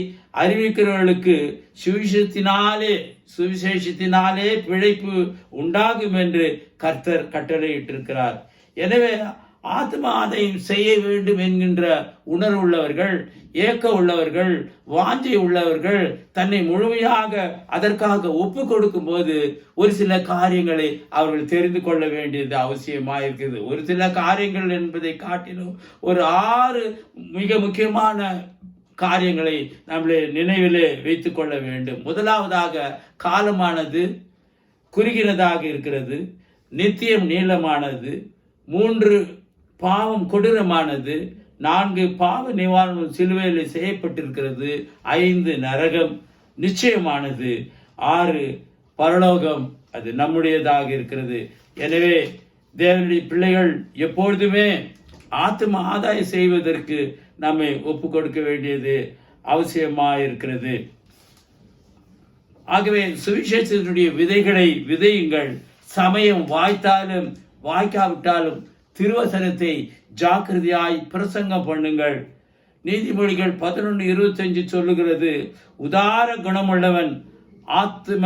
அறிவிக்கிறவர்களுக்கு சுவிசேஷத்தினாலே பிழைப்பு உண்டாகும் என்று கர்த்தர் கட்டளையிட்டிருக்கிறார். எனவே ஆத்ம ஆதாயம் செய்ய வேண்டும் என்கின்ற உணர்வு உள்ளவர்கள், ஏக்க உள்ளவர்கள், வாஞ்சை உள்ளவர்கள் தன்னை முழுமையாக அதற்காக ஒப்பு கொடுக்கும் போது ஒரு சில காரியங்களை அவர்கள் தெரிந்து கொள்ள வேண்டியது அவசியமாயிருக்கிறது. ஒரு சில காரியங்கள் என்பதை காட்டிலும் ஒரு 6 மிக முக்கியமான காரியங்களை நம்மளை நினைவிலே வைத்துக் கொள்ள வேண்டும். முதலாவதாக, காலமானது குறுகினதாக இருக்கிறது. நித்தியம் நீளமானது. 3 பாவம் கொடூரமானது. 4 பாவ நிவாரணம் சிலுவையில் செய்யப்பட்டிருக்கிறது. 5 நரகம் நிச்சயமானது. 6 பரலோகம் அது நம்முடையதாக இருக்கிறது. எனவே தேவனுடைய பிள்ளைகள் எப்பொழுதுமே ஆத்ம ஆதாயம் செய்வதற்கு நம்மை ஒப்பு கொடுக்க வேண்டியது அவசியமாயிருக்கிறது. ஆகவே சுவிசேஷத்தினுடைய விதைகளை விதையுங்கள். சமயம் வாய்த்தாலும் வாய்க்காவிட்டாலும் திருவசனத்தை ஜாக்கிரதையாய் பிரசங்கம் பண்ணுங்கள். நீதிமொழிகள் 11:25 சொல்லுகிறது, உதார குணமுள்ளவன் ஆத்ம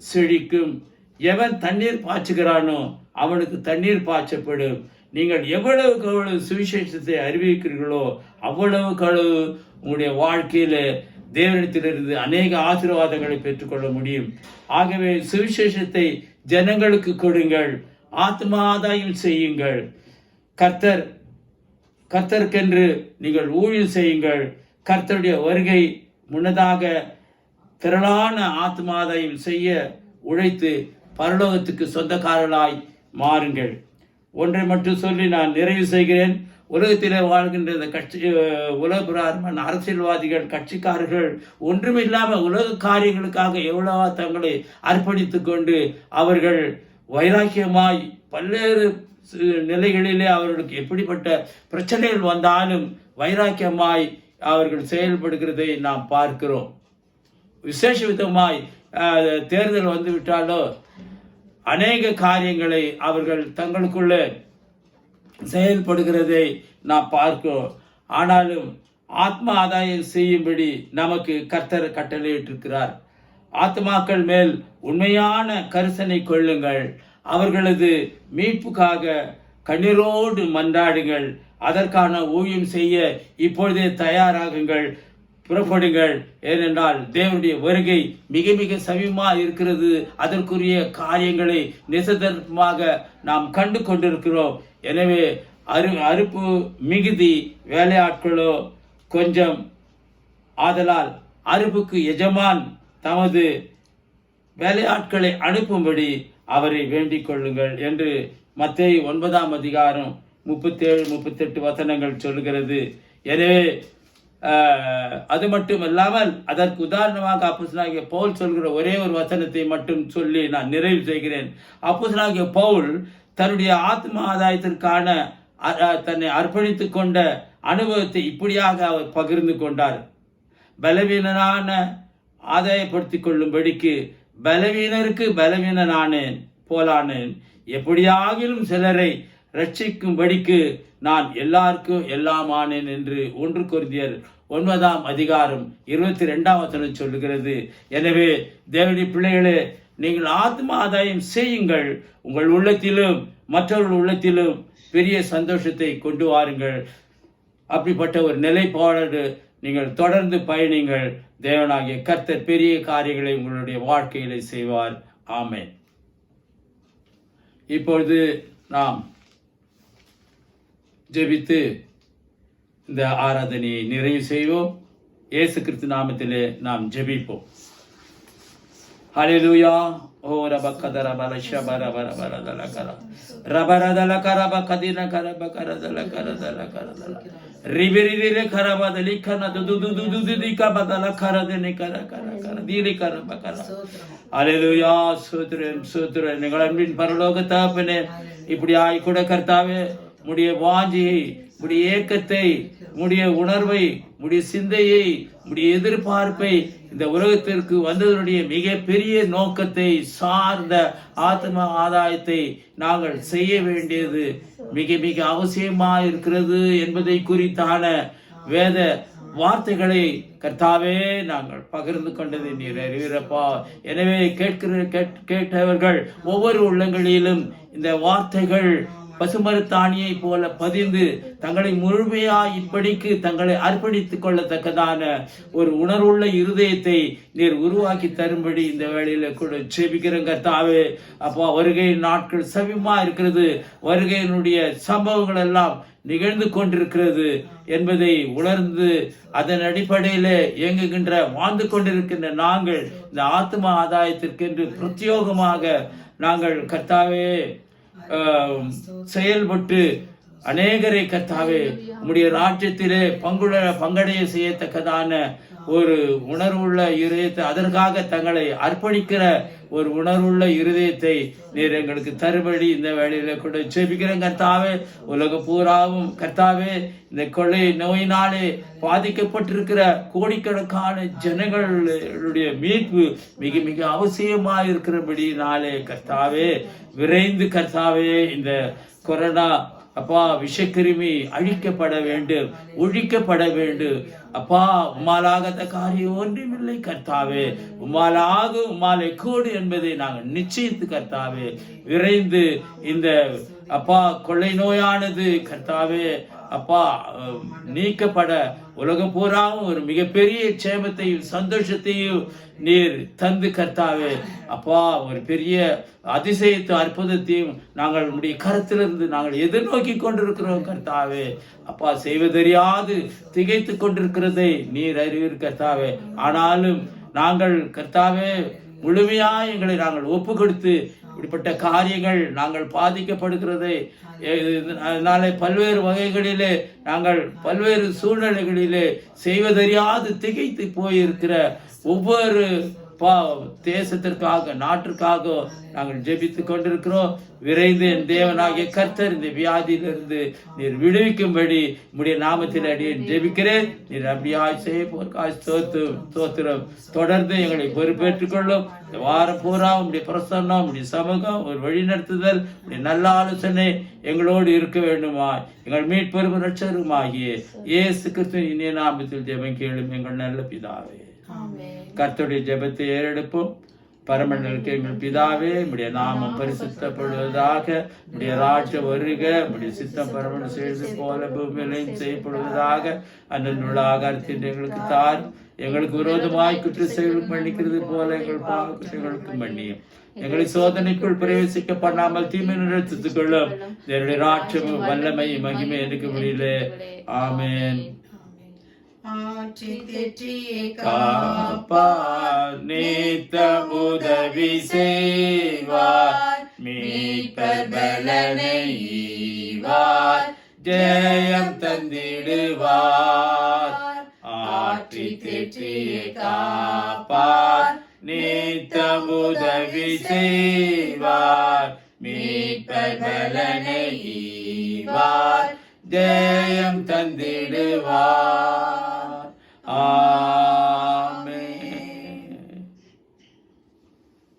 செழிக்கும். எவன் தண்ணீர் பாய்ச்சுகிறானோ அவனுக்கு தண்ணீர் பாய்ச்சப்படும். நீங்கள் எவ்வளவு சுவிசேஷத்தை அறிவிக்கிறீர்களோ அவ்வளவு உங்களுடைய வாழ்க்கையில தேவனிடத்திலிருந்து அநேக ஆசீர்வாதங்களை பெற்றுக்கொள்ள முடியும். ஆகவே சுவிசேஷத்தை ஜனங்களுக்கு கொடுங்கள். ஆத்ம ஆதாயம் செய்யுங்கள். கர்த்தருக்கென்று நீங்கள் ஊழியம் செய்யுங்கள். கர்த்தருடைய வருகை முன்னதாக திரளான ஆத்ம ஆதாயம் செய்ய உழைத்து பரலோகத்துக்கு சொந்தக்காரர்களாய் மாறுங்கள். ஒன்றை மட்டும் சொல்லி நான் நிறைவு செய்கிறேன். உலகத்திலே வாழ்கின்ற இந்த உலகப்பிரகாரமான அரசியல்வாதிகள், கட்சிக்காரர்கள் ஒன்றுமில்லாமல் உலக காரியங்களுக்காக எவ்வளவா தங்களை அர்ப்பணித்து கொண்டு அவர்கள் வைராக்கியமாய் பல்வேறு நிலைகளிலே அவர்களுக்கு எப்படிப்பட்ட பிரச்சனைகள் வந்தாலும் வைராக்கியமாய் அவர்கள் செயல்படுகிறதை நாம் பார்க்கிறோம். விசேஷ விதமாய் தேர்தல் வந்து விட்டாலோ அநேக காரியங்களை அவர்கள் தங்களுக்குள்ள செயல்படுகிறதை நாம் பார்க்கிறோம். ஆனாலும் ஆத்ம ஆதாயம் செய்யும்படி நமக்கு கர்த்தர் கட்டளையிட்டிருக்கிறார். ஆத்மாக்கள் மேல் உண்மையான கரிசனை கொள்ளுங்கள். அவர்களது மீட்புக்காக கண்ணீரோடு மன்றாடுங்கள். அதற்கான ஊழியம் செய்ய இப்பொழுதே தயாராகுங்கள், புறப்படுங்கள். ஏனென்றால் தேவனுடைய வருகை மிக மிக சமீபமாக இருக்கிறது. அதற்குரிய காரியங்களை நிசதமாக நாம் கண்டு கொண்டிருக்கிறோம். எனவே அறுப்பு மிகுதி, வேலையாட்களோ கொஞ்சம். ஆதலால் அறுப்புக்கு எஜமான் தமது வேலையாட்களை அனுப்பும்படி அவரை வேண்டிக் கொள்ளுங்கள் என்று மத்தேயு 9:37-38 வசனங்கள் சொல்லுகிறது. எனவே அது மட்டுமல்லாமல் அதற்கு உதாரணமாக அப்போஸ்தலனாகிய பவுல் சொல்கிற ஒரே ஒரு வசனத்தை மட்டும் சொல்லி நான் நிறைவு செய்கிறேன். அப்போஸ்தலனாகிய பவுல் தன்னுடைய ஆத்ம ஆதாயத்திற்கான தன்னை அர்ப்பணித்துக் கொண்ட அனுபவத்தை இப்படியாக அவர் பகிர்ந்து கொண்டார். பலவீனனான ஆதாயப்படுத்திக் கொள்ளும்படிக்கு பலவீனருக்கு பலவீனனானேன் போலானேன். எப்படியாகிலும் சிலரை ரட்சிக்கும்படிக்கு நான் எல்லாருக்கும் எல்லாம் ஆனேன் என்று 1 கொரிந்தியர் 9:22 சொல்லுகிறது. எனவே தேவனுடைய பிள்ளைகளே, நீங்கள் ஆத்ம ஆதாயம் செய்யுங்கள். உங்கள் உள்ளத்திலும் மற்றவர்கள் உள்ளத்திலும் பெரிய சந்தோஷத்தை கொண்டு வாருங்கள். அப்படிப்பட்ட ஒரு நிலைப்பாடு நீங்கள் தொடர்ந்து பயணிங்கள். தேவனாகிய கர்த்தர் பெரிய காரியங்களை உங்களுடைய வாழ்க்கையிலே செய்வார். ஆமென். இப்பொழுது நாம் ஜெபித்து இந்த ஆராதனையை நிறைவு செய்வோம். இயேசு கிறிஸ்து நாமத்திலே நாம் ஜெபிப்போம். ஹல்லேலூயா. ஓ ரபக்கதர பலஷபர பரபரதலகர ரபரதலகர பகதின கர பகரதலகர ரிபிரிதிலே கரபதலி கனதுதுதுதுதுதி கபதல கரதனே கர தீலி கரபகர. அல்லேலூயா. ஸ்தோத்திரம் ஸ்தோத்திரம். எங்கள் அன்பின் பரலோக தகப்பனே, இப்படியாய் கூட கர்த்தாவே உம்முடைய வாஞ்சியை, உம்முடைய ஏக்கத்தை, உம்முடைய உணர்வை, உம்முடைய சிந்தையை, உம்முடைய எதிர்பார்ப்பை, இந்த உலகத்திற்கு வந்ததனுடைய மிக பெரிய நோக்கத்தை சார்ந்த ஆத்ம ஆதாயத்தை நாங்கள் செய்ய வேண்டியது மிக மிக அவசியமா இருக்கிறது என்பதை குறித்தான வேத வார்த்தைகளை கர்த்தாவே நாங்கள் பகிர்ந்து கொண்டதை நீர் அறிவீரப்பா. எனவே கேட்டவர்கள் ஒவ்வொரு உள்ளங்களிலும் இந்த வார்த்தைகள் பசுமரத்தாணியை போல பதிந்து தங்களை முழுமையா இப்படிக்கு தங்களை அர்ப்பணித்துக் கொள்ளத்தக்கதான ஒரு உணர்வுள்ள இருதயத்தை நீர் உருவாக்கி தரும்படி இந்த வேளையில கூட ஜெபிக்கிறேன் கர்த்தாவே. அப்போ வருகை நாட்கள் சமீபமா இருக்கிறது. வருகையினுடைய சம்பவங்கள் எல்லாம் நிகழ்ந்து கொண்டிருக்கிறது என்பதை உணர்ந்து அதன் அடிப்படையில இயங்குகின்ற வாழ்ந்து கொண்டிருக்கின்ற நாங்கள் இந்த ஆத்ம ஆதாயத்திற்கென்று பிரத்யோகமாக நாங்கள் கர்த்தாவே செயல்பட்டு அநேகரை கர்த்தாவே உம்முடைய ராஜ்யத்திலே பங்கடைய செய்யத்தக்கதான ஒரு உணர்வுள்ள இருதயத்தை, அதற்காக தங்களை அர்ப்பணிக்கிற ஒரு உணர்வுள்ள இருதயத்தை நீர் எங்களுக்கு தருபடி இந்த வேளையில கூட ஜெபிக்கிறேன் கர்த்தாவே. உலக பூராவும் கர்த்தாவே இந்த கொள்ளை நோயினாலே பாதிக்கப்பட்டிருக்கிற கோடிக்கணக்கான ஜனங்களுடைய மீட்பு மிக மிக அவசியமா இருக்கிறபடினாலே கர்த்தாவே விரைந்து கர்த்தாவே இந்த கொரோனா அப்பா விஷக்கிருமி அழிக்கப்பட வேண்டும், ஒழிக்கப்பட வேண்டும். அப்பா உம்மாலாகாத காரியம் ஒன்றுமில்லை கர்த்தாவே. உம்மாலை கூடு என்பதை நாங்கள் நிச்சயித்து கர்த்தாவே விரைந்து இந்த அப்பா கொள்ளை நோயானது கர்த்தாவே அப்பா நீக்கப்பட உலகம் பூராவும் ஒரு மிகப்பெரிய சேமத்தையும் சந்தோஷத்தையும் நீர் தந்து கர்த்தாவே அப்பா ஒரு பெரிய அதிசயத்தை அற்புதத்தையும் நாங்கள் உடைய கரத்திலிருந்து நாங்கள் எதிர்நோக்கி கொண்டிருக்கிறோம் கர்த்தாவே. அப்பா செய்வதறியாது திகைத்து கொண்டிருக்கிறதை நீர் அறிவீர் கர்த்தாவே. ஆனாலும் நாங்கள் கர்த்தாவே முழுமையா எங்களை நாங்கள் ஒப்பு கொடுத்து இப்படிப்பட்ட காரியங்கள் நாங்கள் பாதிக்கப்படுகிறதை அதனாலே பல்வேறு வகைகளிலே நாங்கள் பல்வேறு சூழ்நிலைகளிலே செய்வதறியாது திகைத்து போயிருக்கிற ஒவ்வொரு தேசத்திற்காக நாட்டிற்காக நாங்கள் ஜெபித்துக் கொண்டிருக்கிறோம். விரைந்து என் தேவனாகிய கர்த்தர் இந்த வியாதியிலிருந்து நீர் விடுவிக்கும்படி உம்முடைய நாமத்தில் அடியேன் ஜெபிக்கிறேன். நீர் அப்படியாய் செய்ய போர்க்காய் ஸ்தோத்திரம். தொடர்ந்து எங்களை பொறுப்பேற்றுக் கொள்ளும். இந்த வாரம் பூரா உம்முடைய பிரசன்னம், உம்முடைய சமூகம், ஒரு வழிநடத்துதல், உம்முடைய நல்ல ஆலோசனை எங்களோடு இருக்க வேண்டுமா. எங்கள் மீட்பெரும் இரட்சகருமாகிய இயேசு கிறிஸ்துவின் இனிய நாமத்தில் ஜெபம் கேளும் எங்கள் நல்ல பிதாவே. கர்த்தருடைய ஜெபத்தை ஏறெடுப்போம். பரமண்டலுக்கு எங்கள் பிதாவே, உம்முடைய நாமம் பரிசுத்தப்படுவதாக, உம்முடைய ராஜ்யம் வருக, உம்முடைய சித்தம் பரமண்டல் செய்து போல பூமியிலையும் செய்யப்படுவதாக. அன்றைய ஆகாரத்தின் எங்களுக்கு தார். எங்களுக்கு விரோதமாய் குற்ற செயல் மன்னிக்கிறது போல எங்கள் பாவ குற்றங்களுக்கு மன்னியும். எங்களை சோதனைக்குள் பிரவேசிக்க பண்ணாமல் தீமை நிறுத்திக் கொள்ளும். என்னுடைய ராஜ்யமும் வல்லமை மகிமை எனக்கு முடியல. ஆமென். காப்பார் நீத்த உதவி செய்வார், மீட்பர் பலனை ஈவார், ஜெயம் தந்திடுவார். ஆற்றி தேற்றியே காப்பார் நீத்த உதவி செய்வார், மீட்பர் பலனை ஈவார், ஜெயம் தந்திடுவார்.